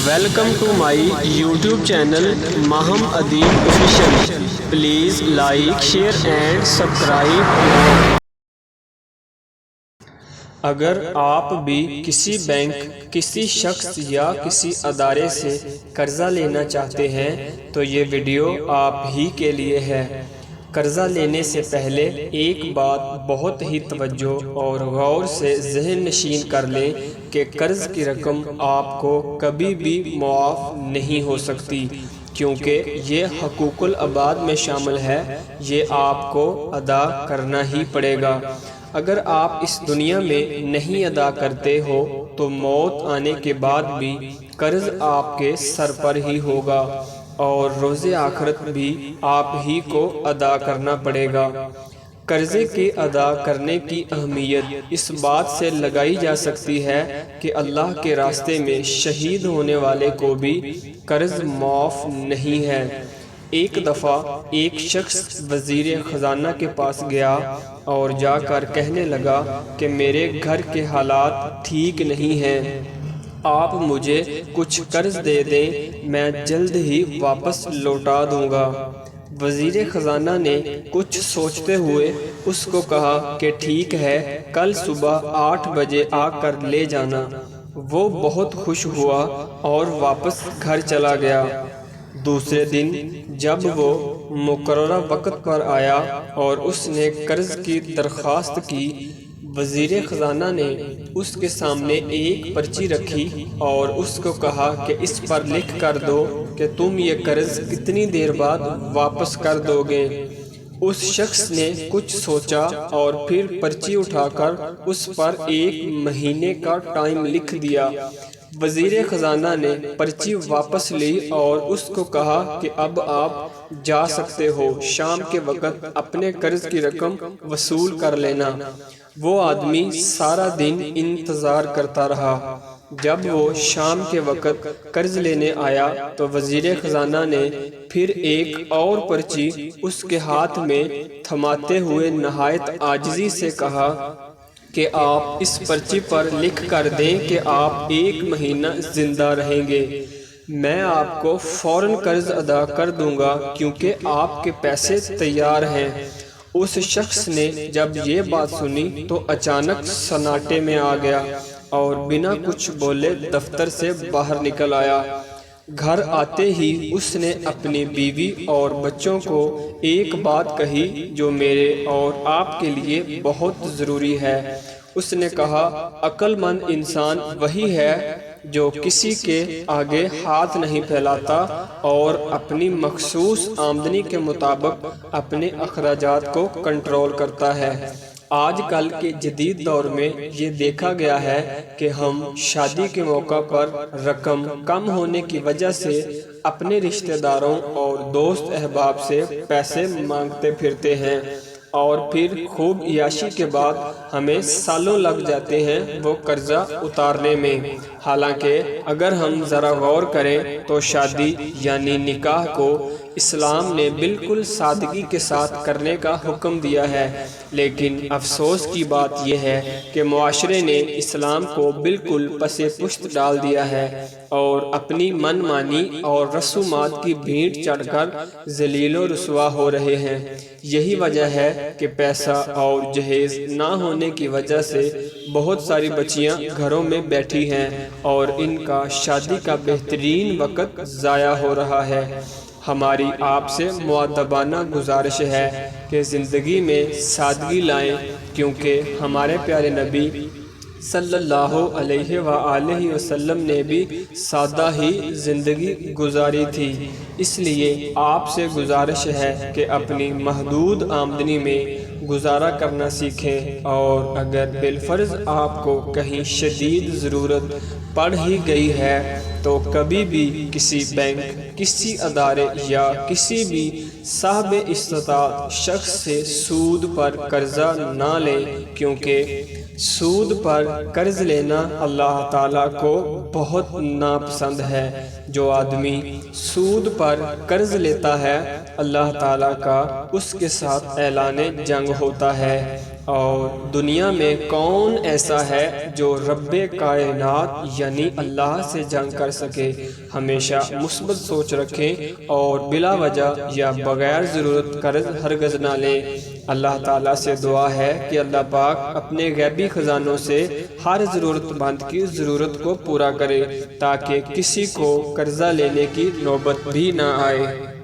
Welcome to my YouTube channel Maham Adib Official. Please like, share and subscribe. اگر آپ بھی کسی bank, کسی شخص یا کسی ادارے سے قرضہ لینا چاہتے ہیں تو یہ ویڈیو آپ ہی کے لیے ہے۔ قرضہ لینے سے پہلے ایک بات بہت ہی توجہ اور غور سے ذہن نشین کر لیں کہ قرض کی رقم آپ کو کبھی بھی معاف نہیں ہو سکتی، کیونکہ یہ حقوق العباد میں شامل ہے، یہ آپ کو ادا کرنا ہی پڑے گا۔ اگر آپ اس دنیا میں نہیں ادا کرتے ہو تو موت آنے کے بعد بھی قرض آپ کے سر پر ہی ہوگا اور روز آخرت بھی آپ ہی کو ادا کرنا پڑے گا۔ قرضے کے ادا کرنے کی اہمیت اس بات سے لگائی جا سکتی ہے کہ اللہ کے راستے میں شہید ہونے والے کو بھی قرض معاف نہیں ہے۔ ایک دفعہ ایک شخص وزیر خزانہ کے پاس گیا اور جا کر کہنے لگا کہ میرے گھر کے حالات ٹھیک نہیں ہیں، آپ مجھے کچھ قرض دے دیں، میں جلد ہی واپس لوٹا دوں گا۔ وزیر خزانہ نے کچھ سوچتے ہوئے اس کو کہا کہ ٹھیک ہے، کل صبح 8 بجے آ کر لے جانا۔ وہ بہت خوش ہوا اور واپس گھر چلا گیا۔ دوسرے دن جب وہ مقررہ وقت پر آیا اور اس نے قرض کی درخواست کی، وزیر خزانہ نے اس کے سامنے ایک پرچی رکھی اور اس کو کہا کہ اس پر لکھ کر دو کہ تم یہ قرض کتنی دیر بعد واپس کر دو گے۔ اس شخص نے کچھ سوچا اور پھر پرچی اٹھا کر اس پر 1 مہینے کا ٹائم لکھ دیا۔ وزیر خزانہ نے پرچی واپس لی اور اس کو کہا کہ اب آپ جا سکتے ہو، شام کے وقت اپنے قرض کی رقم وصول کر لینا۔ وہ آدمی سارا دن انتظار کرتا رہا۔ جب وہ شام کے وقت قرض لینے آیا تو وزیر خزانہ نے پھر ایک اور پرچی اس کے ہاتھ میں تھماتے ہوئے نہایت عاجزی سے کہا کہ آپ اس پرچی پر لکھ کر دیں کہ آپ 1 مہینہ زندہ رہیں گے، میں آپ کو فوراً قرض ادا کر دوں گا کیونکہ آپ کے پیسے تیار ہیں۔ اس شخص نے جب یہ بات سنی تو اچانک سناٹے میں آ گیا اور بنا کچھ بولے دفتر سے باہر نکل آیا۔ گھر آتے ہی اس نے اپنی بیوی اور بچوں کو ایک بات کہی جو میرے اور آپ کے لیے بہت ضروری ہے۔ اس نے کہا، عقل مند انسان وہی ہے جو کسی کے آگے ہاتھ نہیں پھیلاتا اور اپنی مخصوص آمدنی کے مطابق اپنے اخراجات کو کنٹرول کرتا ہے۔ آج کل کے جدید دور میں یہ دیکھا گیا ہے کہ ہم شادی کے موقع پر رقم کم ہونے کی وجہ سے اپنے رشتہ داروں اور دوست احباب سے پیسے مانگتے پھرتے ہیں اور پھر خوب عیاشی کے بعد ہمیں سالوں لگ جاتے ہیں وہ قرضہ اتارنے میں۔ حالانکہ اگر ہم ذرا غور کریں تو شادی یعنی نکاح کو اسلام نے بالکل سادگی کے ساتھ کرنے کا حکم دیا ہے، لیکن افسوس کی بات یہ ہے کہ معاشرے نے اسلام کو بالکل پس پشت ڈال دیا ہے اور اپنی من مانی اور رسومات کی بھینٹ چڑھ کر ذلیل و رسوا ہو رہے ہیں۔ یہی وجہ ہے کہ پیسہ اور جہیز نہ ہونے کی وجہ سے بہت ساری بچیاں گھروں میں بیٹھی ہیں اور ان کا شادی کا بہترین وقت ضائع ہو رہا ہے۔ ہماری آپ سے مؤدبانہ گزارش ہے کہ زندگی میں سادگی لائیں، کیونکہ ہمارے پیارے نبی صلی اللہ علیہ وآلہ وسلم نے بھی سادہ ہی زندگی گزاری تھی۔ اس لیے آپ سے گزارش ہے کہ اپنی محدود آمدنی میں گزارا کرنا سیکھیں، اور اگر بالفرض آپ کو کہیں شدید ضرورت پڑ ہی گئی ہے تو کبھی بھی کسی بینک، کسی ادارے یا کسی بھی صاحب استطاعت شخص سے سود پر قرضہ نہ لیں، کیونکہ سود پر قرض لینا اللہ تعالیٰ کو بہت ناپسند ہے۔ جو آدمی سود پر قرض لیتا ہے اللہ تعالیٰ کا اس کے ساتھ اعلان جنگ ہوتا ہے۔ اور دنیا میں کون ایسا ہے جو رب کائنات یعنی اللہ سے جنگ کر سکے؟ ہمیشہ مثبت سوچ رکھیں اور بلا وجہ یا بغیر ضرورت قرض ہرگز نہ لیں۔ اللہ تعالیٰ سے دعا ہے کہ اللہ پاک اپنے غیبی خزانوں سے ہر ضرورت مند کی ضرورت کو پورا کرے تاکہ کسی کو قرضہ لینے کی نوبت بھی نہ آئے۔